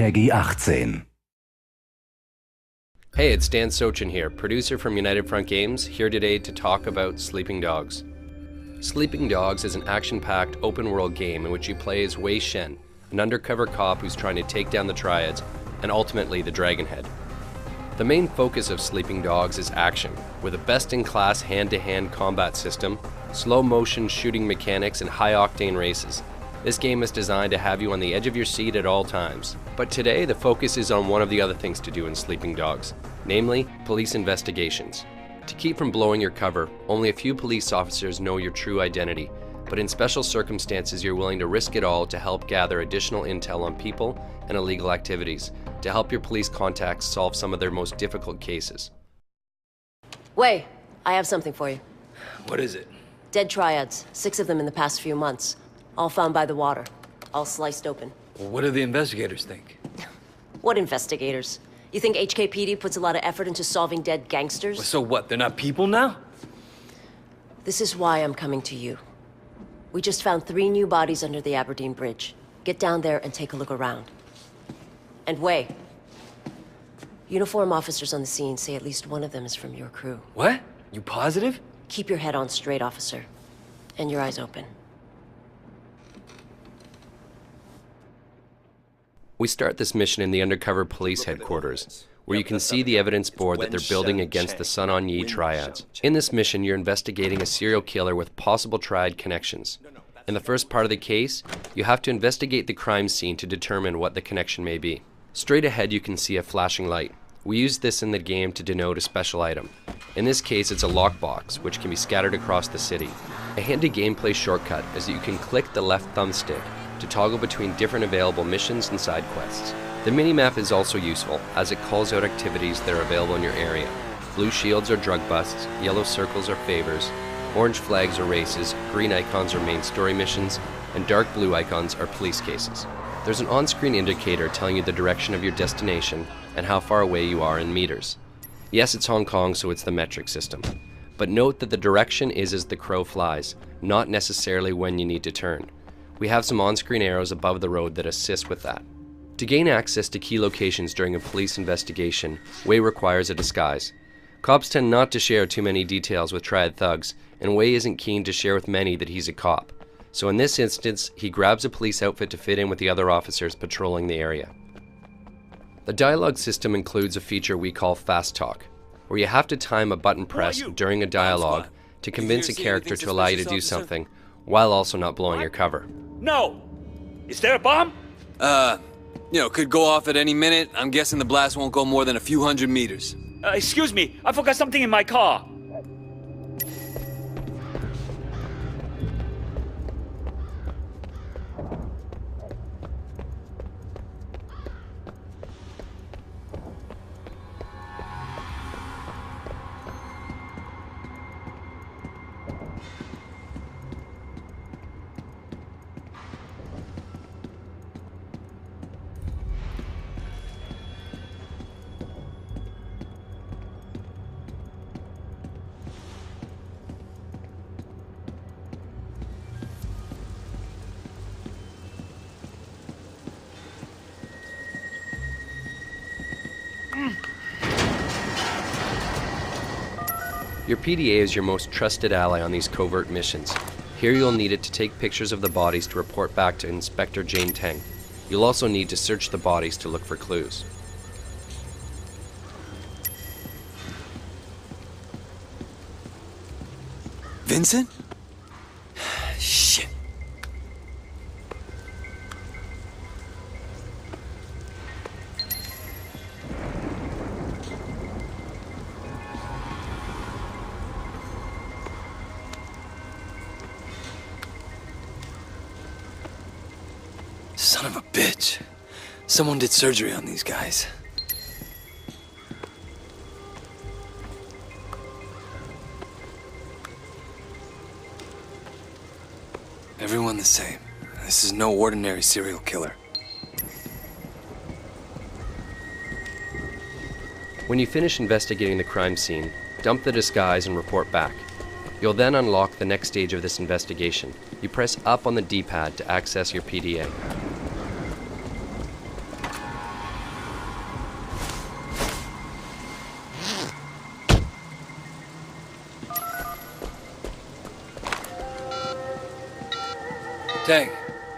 Peggy 18. Hey, it's Dan Sochin here, producer from United Front Games, here today to talk about Sleeping Dogs. Sleeping Dogs is an action-packed open-world game in which you play as Wei Shen, an undercover cop who's trying to take down the Triads, and ultimately the Dragonhead. The main focus of Sleeping Dogs is action, with a best-in-class hand-to-hand combat system, slow-motion shooting mechanics, and high-octane races. This game is designed to have you on the edge of your seat at all times. But today, the focus is on one of the other things to do in Sleeping Dogs, namely, police investigations. To keep from blowing your cover, only a few police officers know your true identity, but in special circumstances you're willing to risk it all to help gather additional intel on people and illegal activities, to help your police contacts solve some of their most difficult cases. Wei, I have something for you. What is it? Dead Triads, 6 of them in the past few months. All found by the water, all sliced open. Well, what do the investigators think? What investigators? You think HKPD puts a lot of effort into solving dead gangsters? Well, so what, they're not people now? This is why I'm coming to you. We just found 3 new bodies under the Aberdeen Bridge. Get down there and take a look around. And Wei, uniform officers on the scene say at least one of them is from your crew. What? You positive? Keep your head on straight, officer. And your eyes open. We start this mission in the undercover police headquarters, where you can see the evidence board that they're building against the Sun On Yee Triads. In this mission, you're investigating a serial killer with possible Triad connections. In the first part of the case, you have to investigate the crime scene to determine what the connection may be. Straight ahead, you can see a flashing light. We use this in the game to denote a special item. In this case, it's a lockbox, which can be scattered across the city. A handy gameplay shortcut is that you can click the left thumbstick to toggle between different available missions and side quests. The minimap is also useful, as it calls out activities that are available in your area. Blue shields are drug busts, yellow circles are favors, orange flags are races, green icons are main story missions, and dark blue icons are police cases. There's an on-screen indicator telling you the direction of your destination and how far away you are in meters. Yes, it's Hong Kong, so it's the metric system. But note that the direction is as the crow flies, not necessarily when you need to turn. We have some on-screen arrows above the road that assist with that. To gain access to key locations during a police investigation, Wei requires a disguise. Cops tend not to share too many details with Triad thugs, and Wei isn't keen to share with many that he's a cop. So in this instance, he grabs a police outfit to fit in with the other officers patrolling the area. The dialogue system includes a feature we call Fast Talk, where you have to time a button press during a dialogue to convince a character to allow you to do something, while also not blowing your cover. No! Is there a bomb? Could go off at any minute. I'm guessing the blast won't go more than a few hundred meters. Excuse me, I forgot something in my car. Your PDA is your most trusted ally on these covert missions. Here you'll need it to take pictures of the bodies to report back to Inspector Jane Teng. You'll also need to search the bodies to look for clues. Vincent? Shit. Son of a bitch. Someone did surgery on these guys. Everyone the same. This is no ordinary serial killer. When you finish investigating the crime scene, dump the disguise and report back. You'll then unlock the next stage of this investigation. You press up on the D-pad to access your PDA. Tang,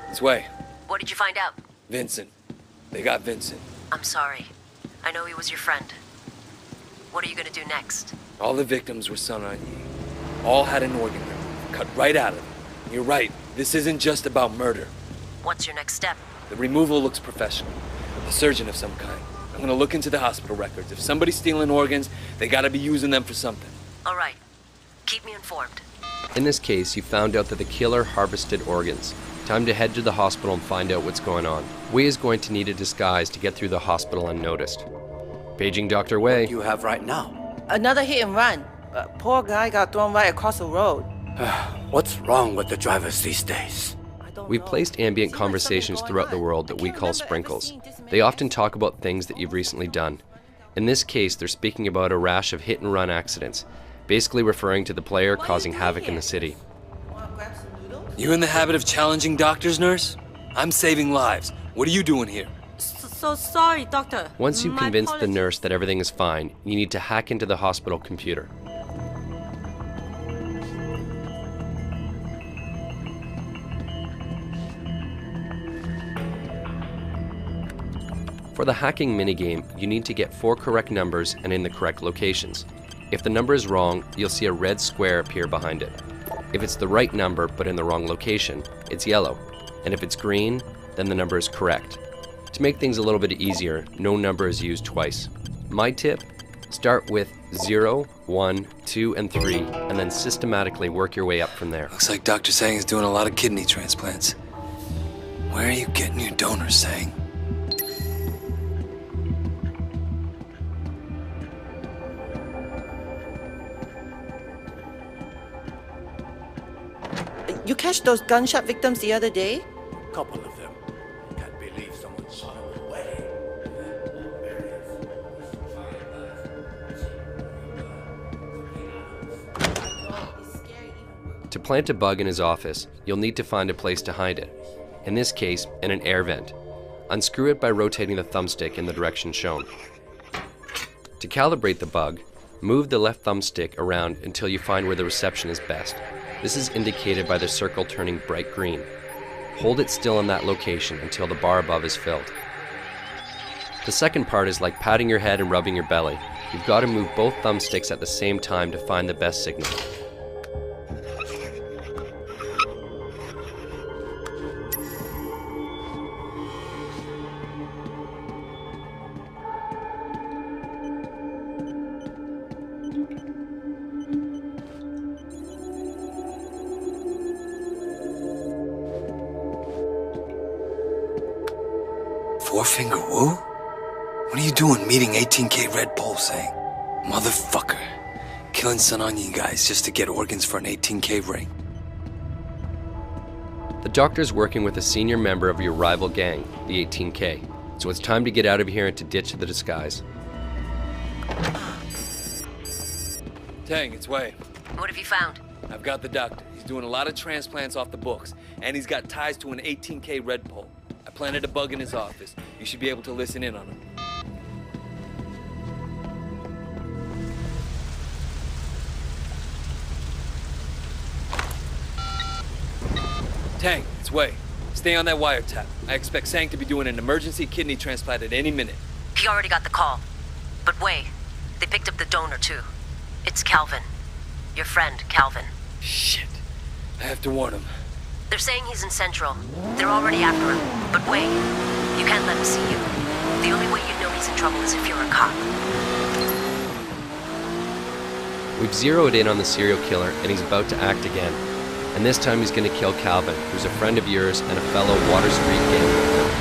it's Wei. What did you find out? Vincent. They got Vincent. I'm sorry. I know he was your friend. What are you gonna do next? All the victims were Sun On Yee. All had an organ removed, cut right out of them. You're right, this isn't just about murder. What's your next step? The removal looks professional. A surgeon of some kind. I'm gonna look into the hospital records. If somebody's stealing organs, they gotta be using them for something. All right. Keep me informed. In this case, you found out that the killer harvested organs. Time to head to the hospital and find out what's going on. Wei is going to need a disguise to get through the hospital unnoticed. Paging Dr. Wei. You have right now. Another hit and run. Poor guy got thrown right across the road. What's wrong with the drivers these days? We've placed ambient conversations throughout the world that we call sprinkles. They often talk about things that you've recently done. In this case, they're speaking about a rash of hit-and-run accidents, basically referring to the player causing havoc in the city. You in the habit of challenging doctors, nurse? I'm saving lives. What are you doing here? So sorry, doctor. Once you've My convinced the apologies. nurse that everything is fine, you need to hack into the hospital computer. For the hacking minigame, you need to get 4 correct numbers and in the correct locations. If the number is wrong, you'll see a red square appear behind it. If it's the right number but in the wrong location, it's yellow. And if it's green, then the number is correct. To make things a little bit easier, no number is used twice. My tip, start with 0, 1, 2, and 3, and then systematically work your way up from there. Looks like Dr. Sang is doing a lot of kidney transplants. Where are you getting your donors, Sang? You catch those gunshot victims the other day? Couple of them. Can't believe someone shot him away. To plant a bug in his office, you'll need to find a place to hide it. In this case, in an air vent. Unscrew it by rotating the thumbstick in the direction shown. To calibrate the bug, move the left thumbstick around until you find where the reception is best. This is indicated by the circle turning bright green. Hold it still in that location until the bar above is filled. The second part is like patting your head and rubbing your belly. You've got to move both thumbsticks at the same time to find the best signal. Four-finger woo? What are you doing meeting 18K Red Bull, Sang? Motherfucker. Killing Sun On Yee guys just to get organs for an 18K ring. The doctor's working with a senior member of your rival gang, the 18K, so it's time to get out of here and to ditch the disguise. Tang, it's Wei. What have you found? I've got the doctor. He's doing a lot of transplants off the books, and he's got ties to an 18K Red Bull. I planted a bug in his office. You should be able to listen in on him. Tang, it's Wei. Stay on that wiretap. I expect Sang to be doing an emergency kidney transplant at any minute. He already got the call. But wait, they picked up the donor too. It's Calvin. Your friend, Calvin. Shit. I have to warn him. They're saying he's in Central. They're already after him. But wait, you can't let him see you. The only way you'd know he's in trouble is if you're a cop. We've zeroed in on the serial killer and he's about to act again. And this time he's going to kill Calvin, who's a friend of yours and a fellow Water Street gang.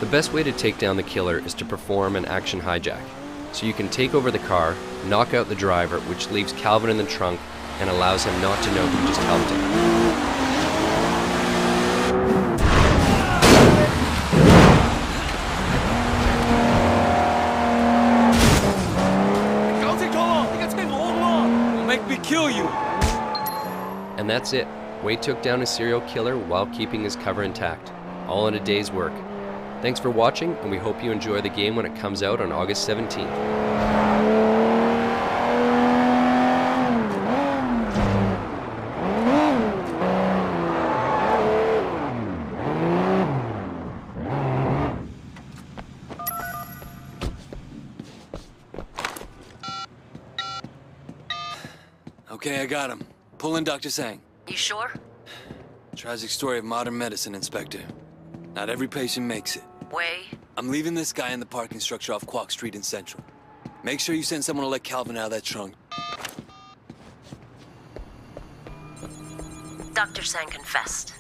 The best way to take down the killer is to perform an action hijack. So you can take over the car, knock out the driver, which leaves Calvin in the trunk and allows him not to know who just helped him. Make me kill you! And that's it. Wade took down a serial killer while keeping his cover intact, all in a day's work. Thanks for watching, and we hope you enjoy the game when it comes out on August 17th. Okay, I got him. Pull in Dr. Sang. You sure? Tragic story of modern medicine, Inspector. Not every patient makes it. Way. I'm leaving this guy in the parking structure off Quock Street in Central. Make sure you send someone to let Calvin out of that trunk. Dr. Sang confessed.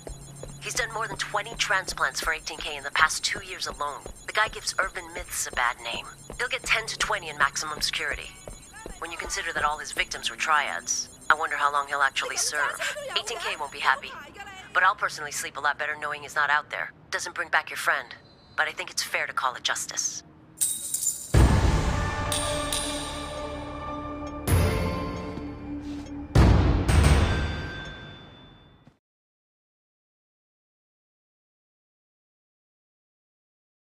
He's done more than 20 transplants for 18K in the past 2 years alone. The guy gives urban myths a bad name. He'll get 10 to 20 in maximum security. When you consider that all his victims were triads, I wonder how long he'll actually serve. 18K won't be happy. But I'll personally sleep a lot better knowing he's not out there. Doesn't bring back your friend. But I think it's fair to call it justice.